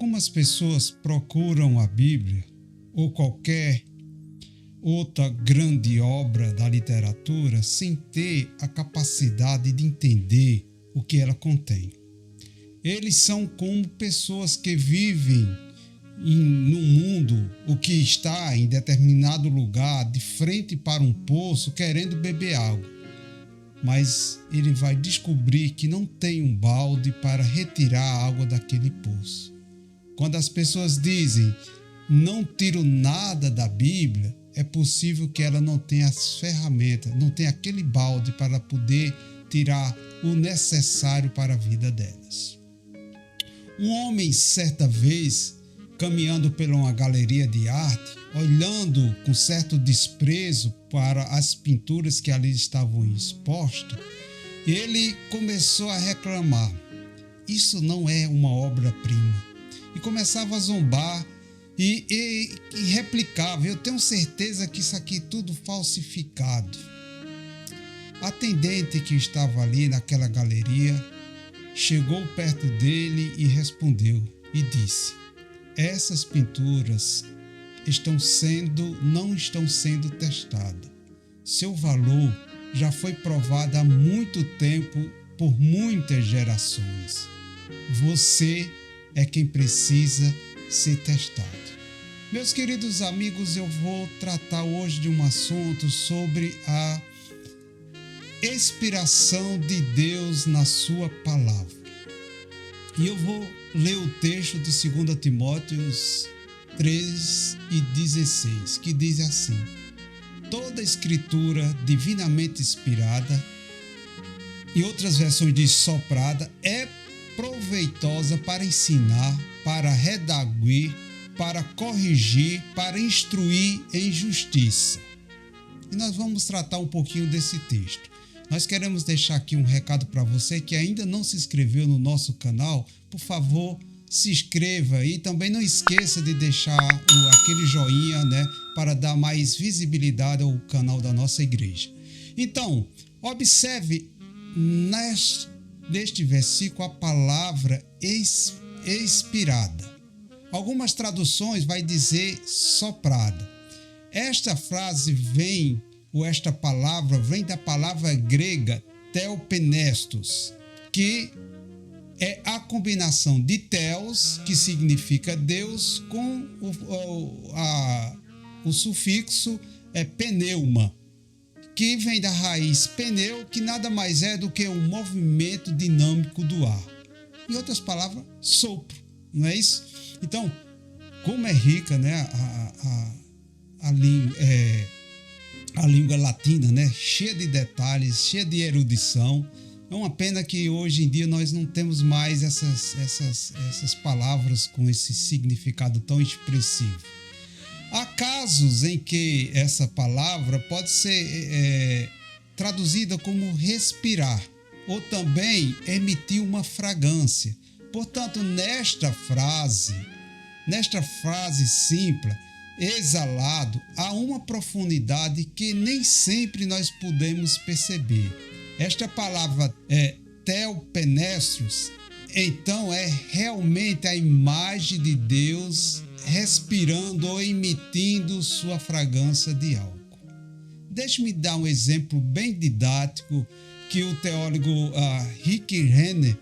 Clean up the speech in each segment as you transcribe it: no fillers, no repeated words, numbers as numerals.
Algumas pessoas procuram a Bíblia ou qualquer outra grande obra da literatura sem ter a capacidade de entender o que ela contém. Eles são como pessoas que vivem no mundo, o que está em determinado lugar, de frente para um poço, querendo beber água. Mas ele vai descobrir que não tem um balde para retirar a água daquele poço. Quando as pessoas dizem, não tiro nada da Bíblia, é possível que ela não tenha as ferramentas, não tenha aquele balde para poder tirar o necessário para a vida delas. Um homem, certa vez, caminhando por uma galeria de arte, olhando com certo desprezo para as pinturas que ali estavam expostas, ele começou a reclamar: isso não é uma obra-prima. E começava a zombar e replicava: eu tenho certeza que isso aqui é tudo falsificado. A atendente que estava ali naquela galeria chegou perto dele e respondeu e disse: essas pinturas não estão sendo testadas. Seu valor já foi provado há muito tempo por muitas gerações. Você é quem precisa ser testado. Meus queridos amigos, eu vou tratar hoje de um assunto sobre a inspiração de Deus na sua palavra. E eu vou ler o texto de 2 Timóteo 3:16, que diz assim: toda escritura divinamente inspirada, e outras versões diz soprada, é proveitosa para ensinar, para redarguir, para corrigir, para instruir em justiça. E nós vamos tratar um pouquinho desse texto. Nós queremos deixar aqui um recado para você que ainda não se inscreveu no nosso canal. Por favor, se inscreva e também não esqueça de deixar aquele joinha, para dar mais visibilidade ao canal da nossa igreja. Então, observe neste versículo a palavra inspirada. Algumas traduções vai dizer soprada. Esta palavra vem da palavra grega theopneustos, que é a combinação de theos, que significa Deus, com o sufixo pneuma, que vem da raiz pneu, que nada mais é do que um movimento dinâmico do ar. Em outras palavras, sopro, não é isso? Então, como é rica, a língua latina, cheia de detalhes, cheia de erudição. É uma pena que hoje em dia nós não temos mais essas palavras com esse significado tão expressivo. Há casos em que essa palavra pode ser traduzida como respirar ou também emitir uma fragrância. Portanto, nesta frase simples, exalado, há uma profundidade que nem sempre nós podemos perceber. Esta palavra theopneustos, então, é realmente a imagem de Deus respirando ou emitindo sua fragrância de álcool. Deixe-me dar um exemplo bem didático que o teólogo Rick Renner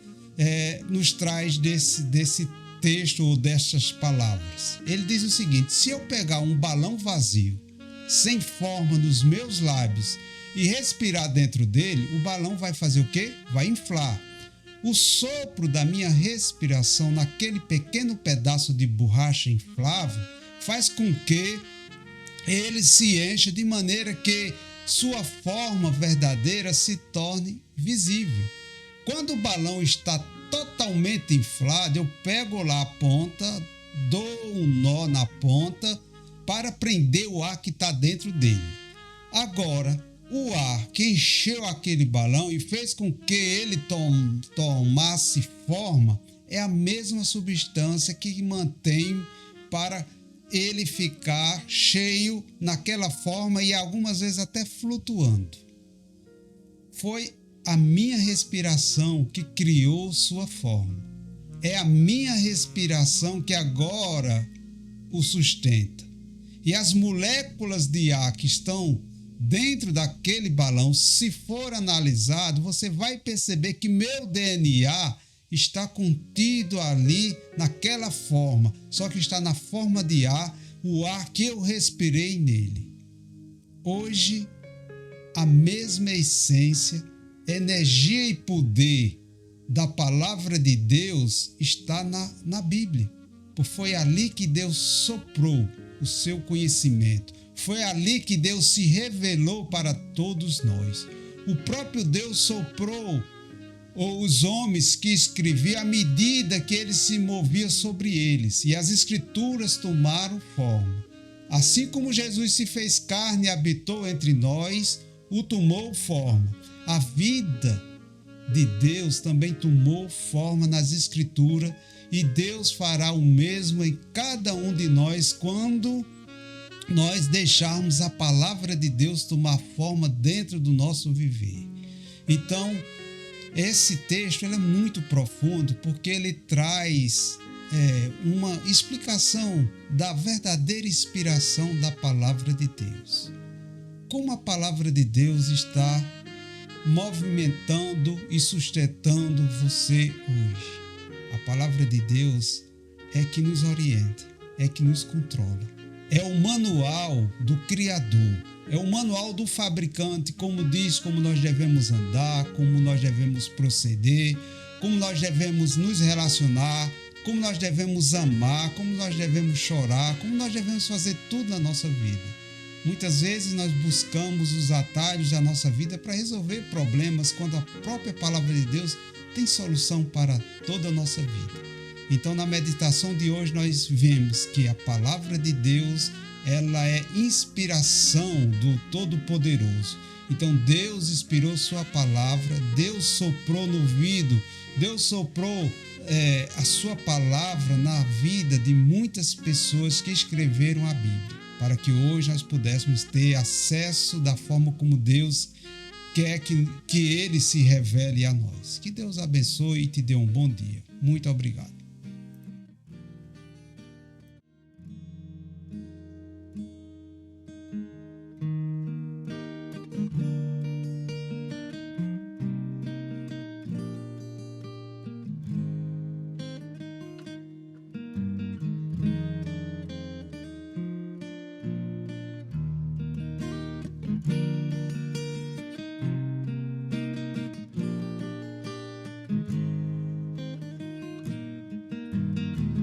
nos traz desse texto ou dessas palavras. Ele diz o seguinte: se eu pegar um balão vazio, sem forma nos meus lábios e respirar dentro dele, o balão vai fazer o quê? Vai inflar. O sopro da minha respiração naquele pequeno pedaço de borracha inflável faz com que ele se encha de maneira que sua forma verdadeira se torne visível. Quando o balão está totalmente inflado, eu pego lá a ponta, dou um nó na ponta para prender o ar que está dentro dele. Agora, o ar que encheu aquele balão e fez com que ele tomasse forma é a mesma substância que mantém para ele ficar cheio naquela forma e algumas vezes até flutuando. Foi a minha respiração que criou sua forma. é a minha respiração que agora o sustenta. E as moléculas de ar que estão dentro daquele balão, se for analisado, você vai perceber que meu DNA está contido ali naquela forma, só que está na forma de ar, o ar que eu respirei nele. Hoje, a mesma essência, energia e poder da palavra de Deus está na Bíblia. Foi ali que Deus soprou o seu conhecimento. Foi ali que Deus se revelou para todos nós. O próprio Deus soprou os homens que escreviam à medida que ele se movia sobre eles, e as escrituras tomaram forma. Assim como Jesus se fez carne e habitou entre nós, o tomou forma. A vida de Deus também tomou forma nas escrituras, e Deus fará o mesmo em cada um de nós quando nós deixarmos a palavra de Deus tomar forma dentro do nosso viver. Então, esse texto é muito profundo porque ele traz uma explicação da verdadeira inspiração da palavra de Deus. Como a palavra de Deus está movimentando e sustentando você hoje. A palavra de Deus é que nos orienta, é que nos controla. É o manual do Criador, é o manual do fabricante, como diz como nós devemos andar, como nós devemos proceder, como nós devemos nos relacionar, como nós devemos amar, como nós devemos chorar, como nós devemos fazer tudo na nossa vida. Muitas vezes nós buscamos os atalhos da nossa vida para resolver problemas, quando a própria palavra de Deus tem solução para toda a nossa vida. Então, na meditação de hoje, nós vemos que a palavra de Deus, ela é inspiração do Todo-Poderoso. Então, Deus inspirou sua palavra, Deus soprou no ouvido, Deus soprou a sua palavra na vida de muitas pessoas que escreveram a Bíblia, para que hoje nós pudéssemos ter acesso da forma como Deus quer que Ele se revele a nós. Que Deus abençoe e te dê um bom dia. Muito obrigado.